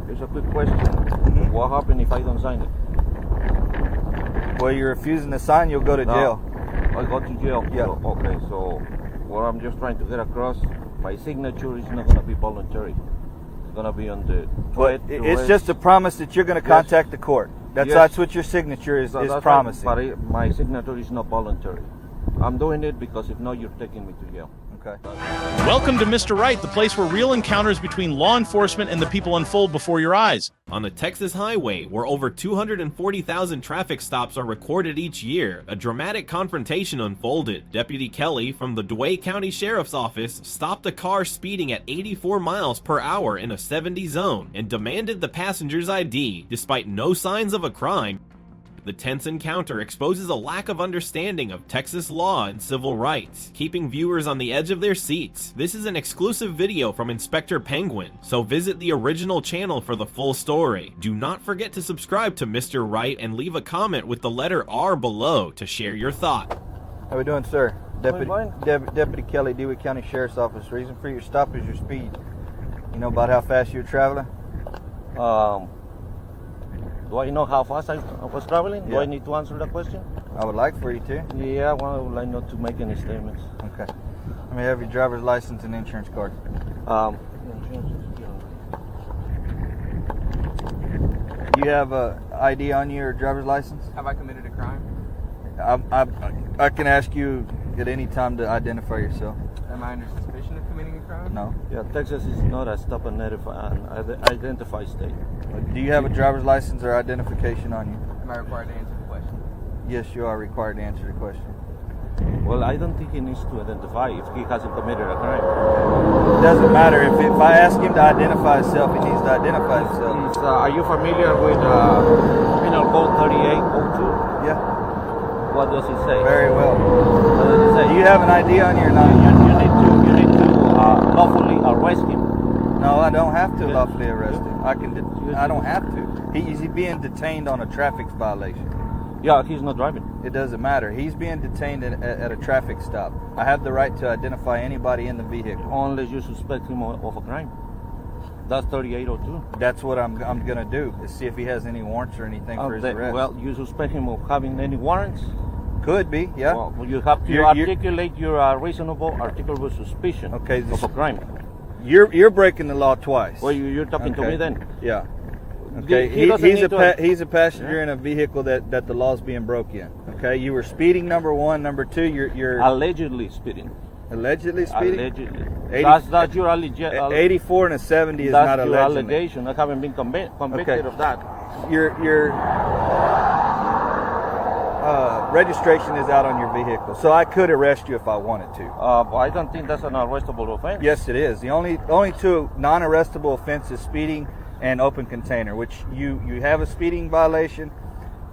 It's a quick question. Mm-hmm. What happens if I don't sign it? Well, you're refusing to sign, you'll go to jail. I go to jail? Yeah. So, okay, so what I'm just trying to get across, my signature is not going to be voluntary. It's going to be on the... It's just a promise that you're going to contact the court. That's what your signature is promising. Right, but my signature is not voluntary. I'm doing it because if not, you're taking me to jail. Okay. Welcome to Mr. Right, the place where real encounters between law enforcement and the people unfold before your eyes. On a Texas highway where over 240,000 traffic stops are recorded each year, a dramatic confrontation unfolded. Deputy Kelly from the Dway County Sheriff's Office stopped a car speeding at 84 miles per hour in a 70 zone and demanded the passenger's ID, despite no signs of a crime. The tense encounter exposes a lack of understanding of Texas law and civil rights, keeping viewers on the edge of their seats. This is an exclusive video from Inspector Penguin, so visit the original channel for the full story. Do not forget to subscribe to Mr. Right and leave a comment with the letter R below to share your thought. How we doing, sir? Deputy Kelly, Dway County Sheriff's Office. Reason for your stop is your speed. You know about how fast you're traveling? Do I know how fast I was traveling? Yeah. Do I need to answer that question? I would like for you to. Yeah, well, I would like not to make any statements. Okay. Let me have your driver's license and insurance card. You have a ID on your driver's license? Have I committed a crime? I can ask you at any time to identify yourself. Am I under suspicion of committing a crime? No. Yeah, Texas is not a stop and identify state. Do you have a driver's license or identification on you? Am I required to answer the question? Yes, you are required to answer the question. Well, I don't think he needs to identify if he hasn't committed a crime. It doesn't matter. If I ask him to identify himself, he needs to identify himself. Are you familiar with Penal Code 3802? Yeah. What does it say? Very well. What does it say? Do you have an ID on you or not? You need to lawfully arrest him. No, I don't have to lawfully arrest him. I don't have to. He's being detained on a traffic violation. Yeah, he's not driving. It doesn't matter. He's being detained at a traffic stop. I have the right to identify anybody in the vehicle. Unless you suspect him of a crime. That's 3802. That's what I'm going to do, is see if he has any warrants or anything for his arrest. Well, you suspect him of having any warrants? Could be, yeah. Well, you have to articulate your reasonable, articulable suspicion of a crime. You're breaking the law twice. Well, you're talking to me then. Yeah. Okay. He's a passenger in a vehicle that the law's being broke in. Okay. You were speeding, number one. Number two, you're allegedly speeding. Allegedly speeding. Allegedly. That's your allegation. 84 and a 70 is not allegedly. That's your allegation. I haven't been convicted of that. Your registration is out on your vehicle, so I could arrest you if I wanted to. I don't think that's an arrestable offense. Yes, it is. The only two non-arrestable offenses: speeding and open container. Which you have a speeding violation,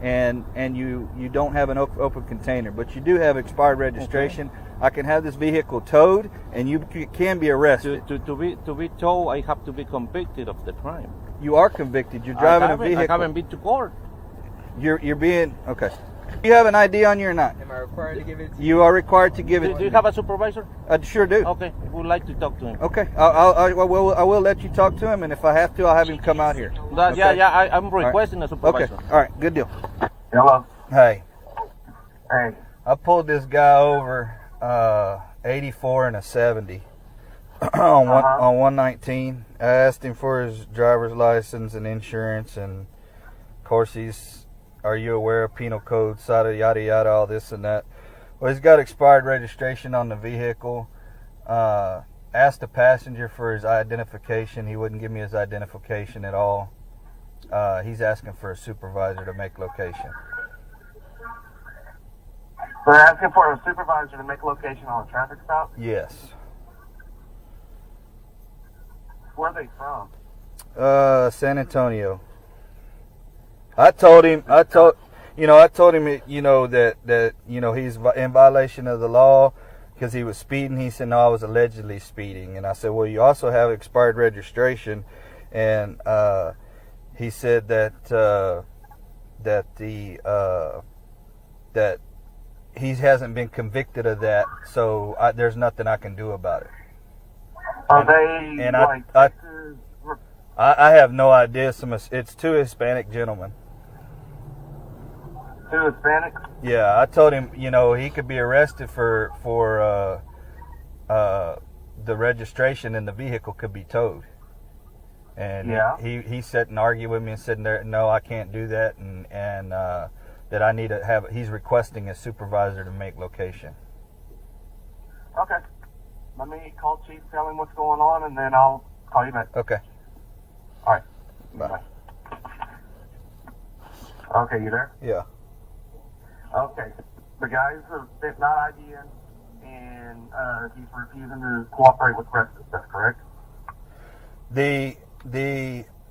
and you don't have an open container, but you do have expired registration. Okay. I can have this vehicle towed, and you can be arrested. To be towed, I have to be convicted of the crime. You are convicted. You're driving a vehicle. I haven't been to court. You're being okay. Do you have an ID on you or not? Am I required to give it to you? You are required to give it. Do you have a supervisor? I sure do. Okay, we would like to talk to him. Okay, I will let you talk to him, and if I have to, I'll have him come out here. Okay? Yeah, I'm requesting a supervisor. Okay, all right, good deal. Hello. Hey. Hey. I pulled this guy over 84 and a 70 on 119. I asked him for his driver's license and insurance, and of course are you aware of penal code, yada yada, all this and that. Well, he's got expired registration on the vehicle. Asked the passenger for his identification. He wouldn't give me his identification at all. He's asking for a supervisor to make location. They're asking for a supervisor to make location on a traffic stop? Yes. Where are they from? San Antonio. I told him, that he's in violation of the law because he was speeding. He said, no, I was allegedly speeding. And I said, well, you also have expired registration. And he said that he hasn't been convicted of that, so there's nothing I can do about it. Are they I have no idea. It's two Hispanic gentlemen. Two Hispanics? Yeah, I told him, he could be arrested for the registration and the vehicle could be towed. And Yeah. he sat and argued with me and said, no, I can't do that, and that I need to have. He's requesting a supervisor to make location. Okay. Let me call Chief, tell him what's going on, and then I'll call you back. Okay. All right. Bye. Okay, you there? Yeah. Okay. The guys are not IDing, and he's refusing to cooperate with the rest of stuff, correct?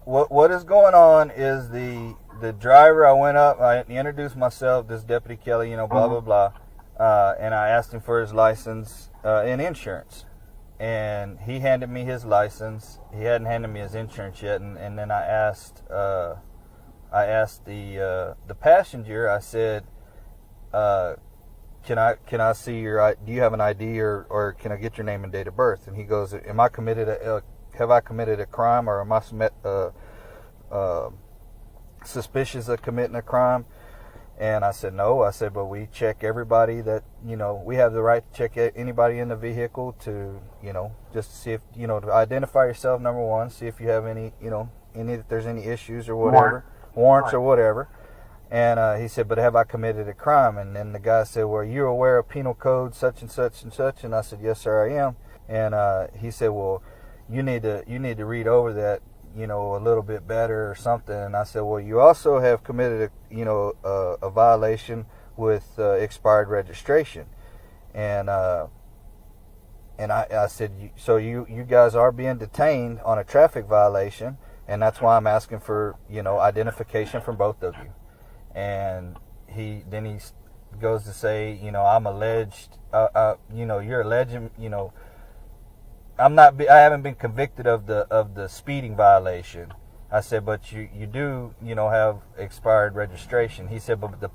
What is going on is the driver. I went up, I introduced myself, this Deputy Kelly, blah blah blah, and I asked him for his license and insurance, and he handed me his license. He hadn't handed me his insurance yet, and then I asked the passenger. I said, can I see your? Do you have an ID or can I get your name and date of birth? And he goes, have I committed a crime, or am I suspicious of committing a crime? And I said, no. I said, but we check everybody that, we have the right to check anybody in the vehicle to, just to see if, to identify yourself, number one, see if you have any, if there's any issues or whatever, warrants or whatever. And he said, but have I committed a crime? And then the guy said, well, you're aware of penal code such and such and such? And I said, yes, sir, I am. And he said, well, you need to read over that, a little bit better or something. And I said, well, you also have committed a violation with expired registration. And I said, so you guys are being detained on a traffic violation, and that's why I'm asking for, identification from both of you. And he goes to say, I'm alleged, you're alleging, I haven't been convicted of the speeding violation. I said, but you do, have expired registration. He said, but the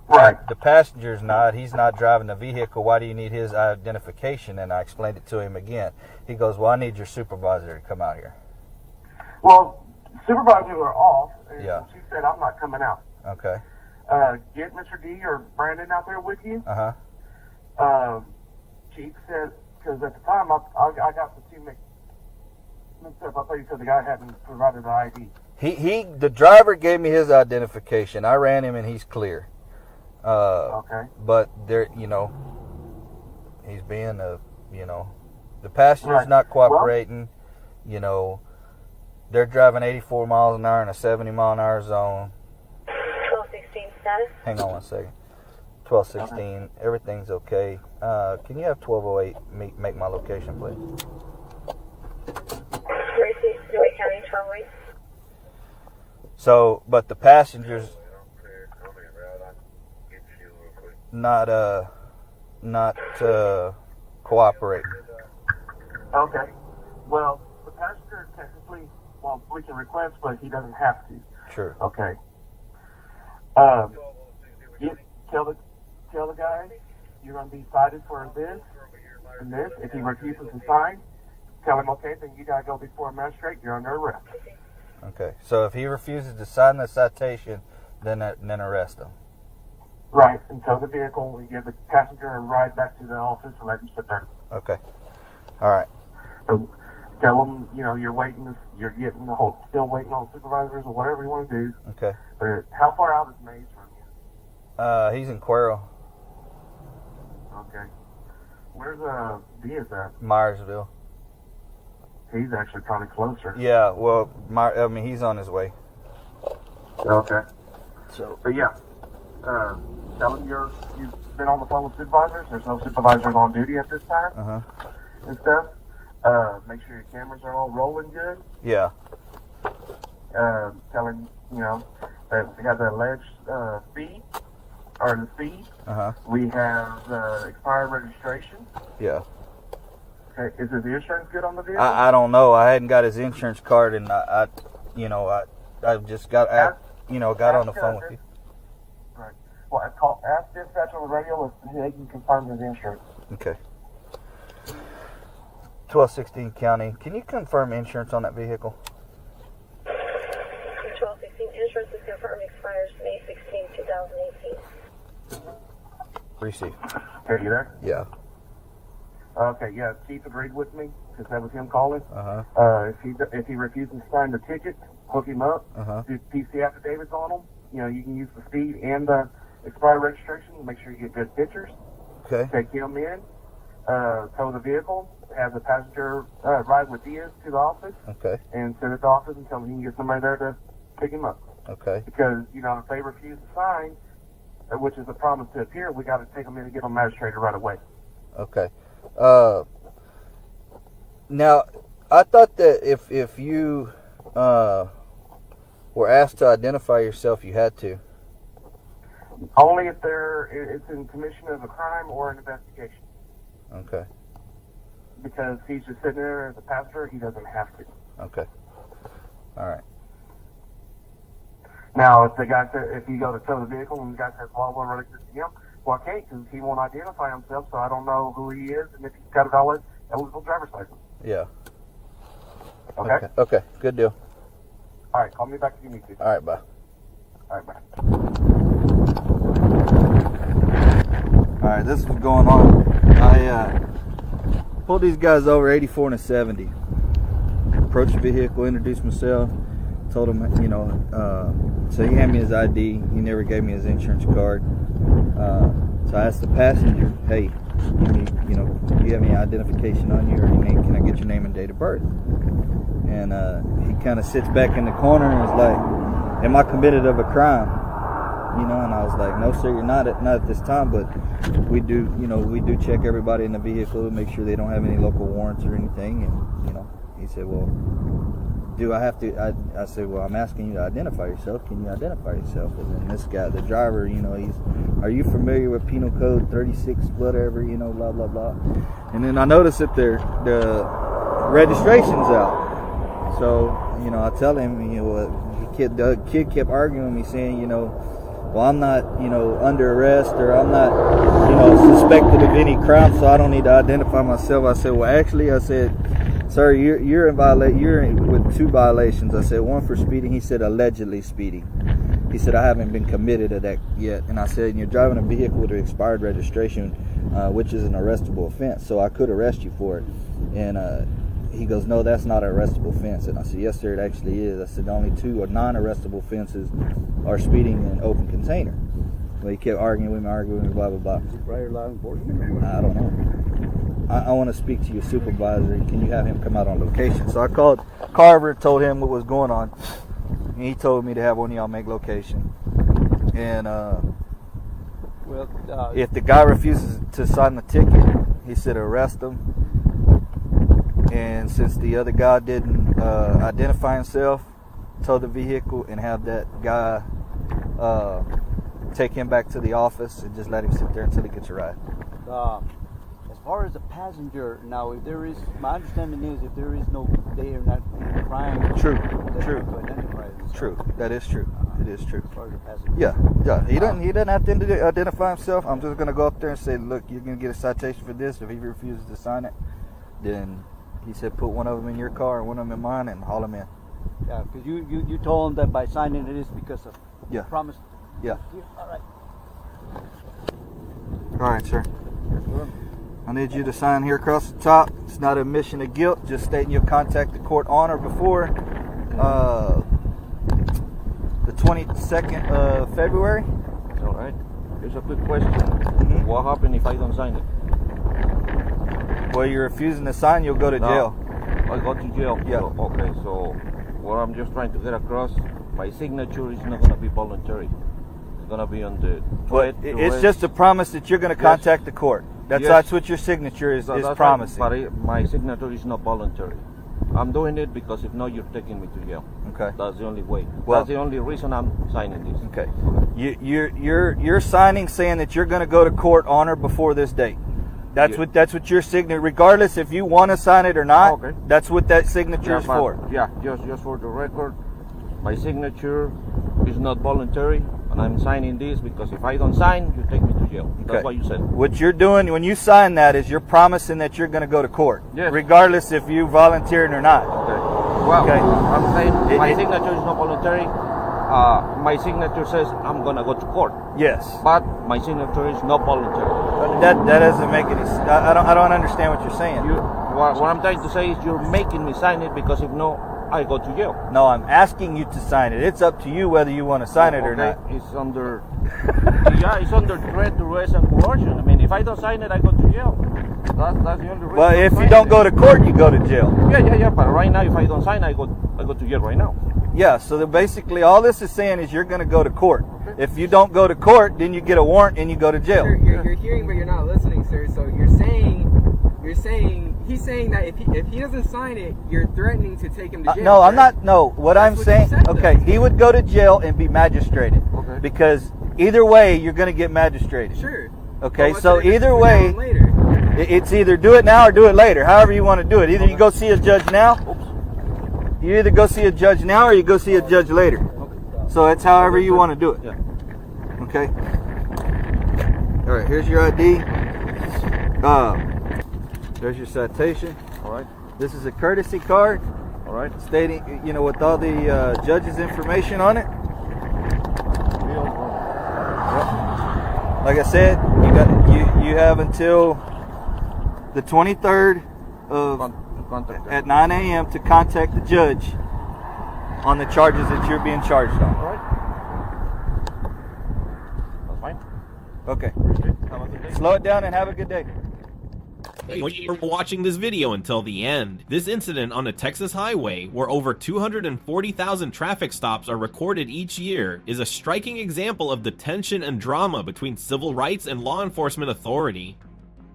passenger's not. He's not driving the vehicle. Why do you need his identification? And I explained it to him again. He goes, well, I need your supervisor to come out here. Well, supervisors are off, and Yeah. she said, I'm not coming out. Okay. Get Mr. D or Brandon out there with you. Uh-huh. Chief said, because at the time I got the two mixed up. I thought you said the guy hadn't provided the ID. The driver gave me his identification. I ran him and he's clear. Okay. But there, he's being the passenger's not cooperating. They're driving 84 miles an hour in a 70 mile an hour zone. 1216 status. Hang on one second. 1216. Everything's okay. Can you have 1208 make my location, please? Dway County, 1208. So, but the passenger's not cooperating. Okay. Well, the passenger technically, we can request, but he doesn't have to. Sure. Okay. Tell the guy you're going to be cited for this and this. If he refuses to sign, tell him, okay, then you got to go before a magistrate. You're under arrest. Okay. So if he refuses to sign the citation, then arrest him. Right. And tow the vehicle. We give the passenger a ride back to the office and let him sit there. Okay. All right. So tell him, you're waiting. You're getting still waiting on supervisors or whatever you want to do. Okay. But how far out is Maze from you? He's in Cuero, Okay. Where's Diaz at? Myersville. He's actually probably closer. Yeah. Well, he's on his way. Okay. So. But yeah, tell him you've been on the phone with supervisors. There's no supervisors on duty at this time. Uh-huh. And stuff. Make sure your cameras are all rolling good. Yeah. Tell him, that we have the alleged speed. Uh-huh. We have expired registration. Yeah. Okay. Is his insurance good on the vehicle? I don't know. I hadn't got his insurance card, and I just got on the phone with you. Right. Well, ask dispatch on the radio if they can confirm his insurance. Okay. 1216 County. Can you confirm insurance on that vehicle? insurance is confirmed expires May 16, 2018. Receive. Are you there? Yeah. Okay, yeah, Chief agreed with me, because that was him calling. Uh-huh. If he refuses to sign the ticket, hook him up, Uh-huh. do PC affidavits on him. You know, you can use the speed and the expired registration, make sure you get good pictures. Okay. Take him in, tow the vehicle, have the passenger ride with Diaz to the office, Okay. and send it to the office until he can get somebody there to pick him up. Okay. Because, you know, if they refuse to sign, which is a promise to appear, we got to take them in and get them magistrated right away. Okay. Now, I thought that if you were asked to identify yourself, you had to. Only if it's in commission of a crime or an investigation. Okay. Because he's just sitting there as a passenger, he doesn't have to. Okay. All right. Now, if you go to tow the vehicle and the guy says, well, we're related to him, well, I can't because he won't identify himself, so I don't know who he is and if he's got a valid eligible driver's license. Yeah. Okay? Okay. Good deal. All right, call me back if you need to. All right. Bye. All right, bye. All right. This is what's going on. I pulled these guys over 84 and a 70. Approached the vehicle, introduced myself, told him, you know, so he handed me his ID. He never gave me his insurance card. So I asked the passenger, hey, do you have any identification on you or your name? Can I get your name and date of birth? And he kind of sits back in the corner and is like, am I committed of a crime? You know, and I was like, no, sir, you're not at this time, but we do check everybody in the vehicle to make sure they don't have any local warrants or anything. And, you know, he said, well, do I have to? I said, well, I'm asking you to identify yourself. Can you identify yourself? And then this guy, the driver, you know, are you familiar with Penal Code 36, whatever, you know, blah, blah, blah. And then I noticed that the registration's out. So, you know, I tell him, you know, the kid kept arguing with me saying, you know, well, I'm not, you know, under arrest or I'm not, you know, suspected of any crime, so I don't need to identify myself. I said, well, actually, I said, sir, you're with two violations. I said, one for speeding. He said, allegedly speeding. He said, I haven't been committed to that yet. And I said, you're driving a vehicle with an expired registration, which is an arrestable offense, so I could arrest you for it. And he goes, no, that's not an arrestable offense. And I said, yes, sir, it actually is. I said, only two are non-arrestable offenses are speeding and open container. Well, he kept arguing with me, blah, blah, blah. Is it prior law enforcement? I don't know. I want to speak to your supervisor. Can you have him come out on location? So I called Carver, told him what was going on. And he told me to have one of y'all make location. And if the guy refuses to sign the ticket, he said arrest him. And since the other guy didn't identify himself, tow the vehicle and have that guy take him back to the office and just let him sit there until he gets a ride. As far as a passenger, now, if there is, my understanding is if there is no, they are not crime. True. To identify themselves. True. That is true. It is true. As far as a passenger. Yeah. He doesn't have to identify himself. I'm just gonna go up there and say, look, you're gonna get a citation for this. If he refuses to sign it, then he said put one of them in your car and one of them in mine and haul them in. Yeah, because you told him that by signing it is because of promise. Yeah. All right. All right, sir. I need you to sign here across the top. It's not an admission of guilt, just stating you'll contact the court on or before the 22nd of February. All right. Here's a quick question. What happens if I don't sign it? Well, you're refusing to sign, you'll go to jail. I go to jail? Yeah. Okay, so what I'm just trying to get across, my signature is not going to be voluntary. It's going to be on the... But it's just a promise that you're going to contact the court. That's what your signature is promising. But my signature is not voluntary. I'm doing it because if not, you're taking me to jail. Okay. That's the only way. Well, that's the only reason I'm signing this. Okay. You're signing saying that you're going to go to court on or before this date. That's what your signature. Regardless if you want to sign it or not. Okay. That's what that signature is for. Yeah. Just for the record, my signature is not voluntary, and I'm signing this because if I don't sign, you take me to jail. Okay. That's what you said. What you're doing when you sign that is you're promising that you're going to go to court. Yes. Regardless if you volunteered or not. Okay. Well, okay. I'm saying my signature is not voluntary. my signature says I'm gonna go to court, Yes. but my signature is not voluntary. That doesn't make any. I don't understand what you're saying. What I'm trying to say is you're making me sign it, because if no, I go to jail. No, I'm asking you to sign it. It's up to you whether you want to sign it or Okay, not. it's under it's under threat, duress, and coercion. I mean, if I don't sign it, I go to jail. That's the only reason. Well, I'm if you signing don't it. go to court, you go to jail. Yeah. But right now, if I don't sign, I go to jail right now. Yeah, so basically all this is saying is you're going to go to court. If you don't go to court, then you get a warrant and you go to jail. Sir, you're hearing, but you're not listening, sir. So he's saying that if he doesn't sign it, you're threatening to take him to jail. No, I'm correct? not. No, what That's I'm what saying, you said, okay, though. he would go to jail and be magistrated. Okay. Because either way, you're going to get magistrated. Sure. Okay, But what's so the difference either between way, now and later? it's either do it now or do it later, however you want to do it. Either you go see a judge now, you either go see a judge now or you go see a judge later. So it's however you want to do it. Yeah. Okay. All right. Here's your ID. There's your citation. All right. This is a courtesy card All right. stating, with all the judge's information on it. Like I said, you have until the 23rd of Contact. at 9 a.m. to contact the judge on the charges that you're being charged All on. right. That's fine. Okay. Have a good day. Slow it down and have a good day. When you're watching this video until the end, this incident on a Texas highway where over 240,000 traffic stops are recorded each year is a striking example of the tension and drama between civil rights and law enforcement authority.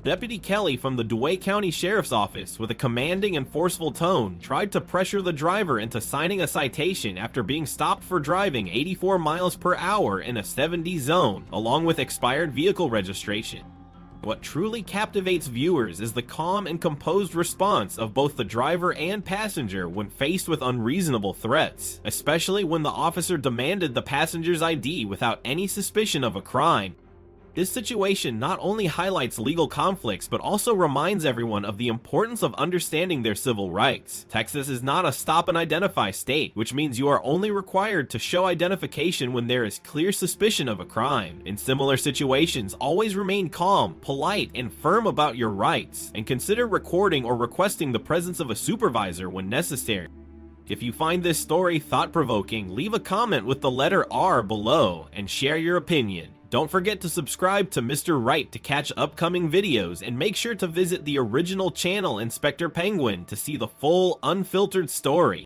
Deputy Kelly from the Dway County Sheriff's Office, with a commanding and forceful tone, tried to pressure the driver into signing a citation after being stopped for driving 84 miles per hour in a 70 zone, along with expired vehicle registration. What truly captivates viewers is the calm and composed response of both the driver and passenger when faced with unreasonable threats, especially when the officer demanded the passenger's ID without any suspicion of a crime. This situation not only highlights legal conflicts, but also reminds everyone of the importance of understanding their civil rights. Texas is not a stop and identify state, which means you are only required to show identification when there is clear suspicion of a crime. In similar situations, always remain calm, polite, and firm about your rights, and consider recording or requesting the presence of a supervisor when necessary. If you find this story thought-provoking, leave a comment with the letter R below and share your opinion. Don't forget to subscribe to Mr. Right to catch upcoming videos, and make sure to visit the original channel Inspector Penguin to see the full, unfiltered story.